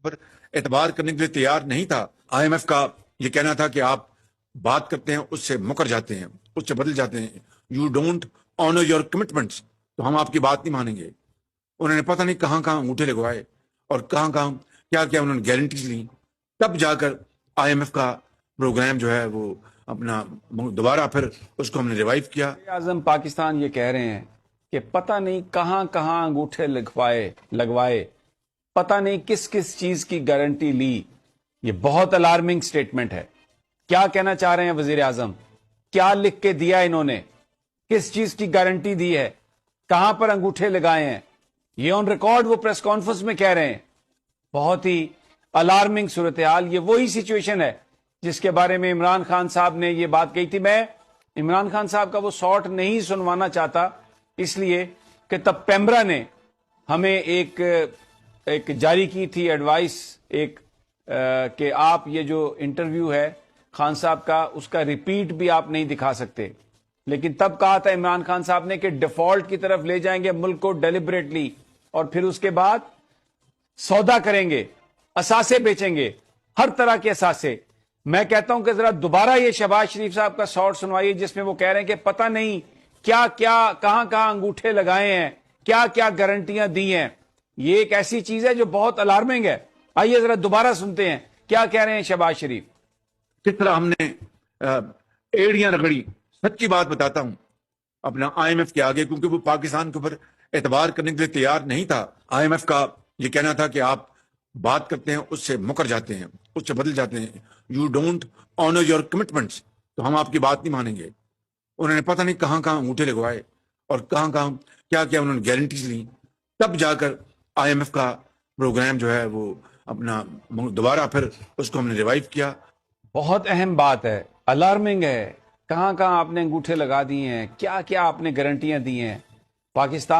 پر اعتبار کرنے کے لیے تیار نہیں تھا۔ آئی ایم ایف کا یہ کہنا تھا کہ آپ بات کرتے ہیں اس سے مکر جاتے ہیں، اس سے بدل جاتے ہیں، you don't owner your commitments, تو ہم آپ کی بات نہیں مانیں گے۔ انہوں نے پتہ نہیں کہاں کہاں انگوٹھے لگوائے اور کہاں کہاں کیا کیا انہوں نے گارنٹیز لی، تب جا کر آئی ایم ایف کا پروگرام جو ہے وہ اپنا دوبارہ پھر اس کو ہم نے ریوائیو کیا۔ اعظم پاکستان یہ کہہ رہے ہیں کہ پتہ نہیں کہاں کہاں انگوٹھے لگوائے، پتہ نہیں کس کس چیز کی گارنٹی لی۔ یہ بہت الارمنگ سٹیٹمنٹ ہے۔ کیا کہنا چاہ رہے ہیں وزیر اعظم؟ کیا لکھ کے دیا انہوں نے؟ کس چیز کی گارنٹی دی ہے؟ کہاں پر انگوٹھے لگائے ہیں؟ یہ آن ریکارڈ وہ پریس کانفرنس میں کہہ رہے ہیں۔ بہت ہی الارمنگ صورتحال۔ یہ وہی سچویشن ہے جس کے بارے میں عمران خان صاحب نے یہ بات کہی تھی۔ میں عمران خان صاحب کا وہ سارٹ نہیں سنوانا چاہتا، اس لیے کہ تب پیمبرا نے ہمیں ایک جاری کی تھی ایڈوائس کہ آپ یہ جو انٹرویو ہے خان صاحب کا، اس کا ریپیٹ بھی آپ نہیں دکھا سکتے، لیکن تب کہا تھا عمران خان صاحب نے کہ ڈیفالٹ کی طرف لے جائیں گے ملک کو ڈیلیبریٹلی، اور پھر اس کے بعد سودا کریں گے، اثاثے بیچیں گے، ہر طرح کے اثاثے۔ میں کہتا ہوں کہ ذرا دوبارہ یہ شہباز شریف صاحب کا شارٹ سنوائیے جس میں وہ کہہ رہے ہیں کہ پتہ نہیں کیا کیا کہاں کہاں انگوٹھے لگائے ہیں، کیا کیا گارنٹیاں دی ہیں۔ یہ ایک ایسی چیز ہے جو بہت الارمنگ ہے۔ آئیے ذرا دوبارہ سنتے ہیں کیا کہہ رہے ہیں شہباز شریف۔ کس طرح ہم نے ایڑیاں رگڑی۔ سچی بات بتاتا ہوں اپنا آئی ایم ایف کے آگے، کیونکہ وہ پاکستان کے اوپر اعتبار کرنے کے لیے تیار نہیں تھا۔ آئی ایم ایف کا یہ کہنا تھا کہ آپ بات کرتے ہیں اس سے مکر جاتے ہیں، اس سے بدل جاتے ہیں، you don't owner your commitments, تو ہم آپ کی بات نہیں مانیں گے۔ انہوں نے پتہ نہیں کہاں کہاں انگوٹھے لگوائے اور کہاں کہاں کیا کیا انہوں نے گارنٹیز لی، تب جا کر آئی ایم ایف کا پروگرام جو ہے وہ اپنا دوبارہ پھر اس کو ہم نے ریوائیو کیا۔ بہت اہم بات ہے، الارمنگ ہے۔ کہاں کہاں آپ نے انگوٹھے لگا دیے ہیں، کیا کیا آپ نے گارنٹیاں دی ہیں۔ پاکستان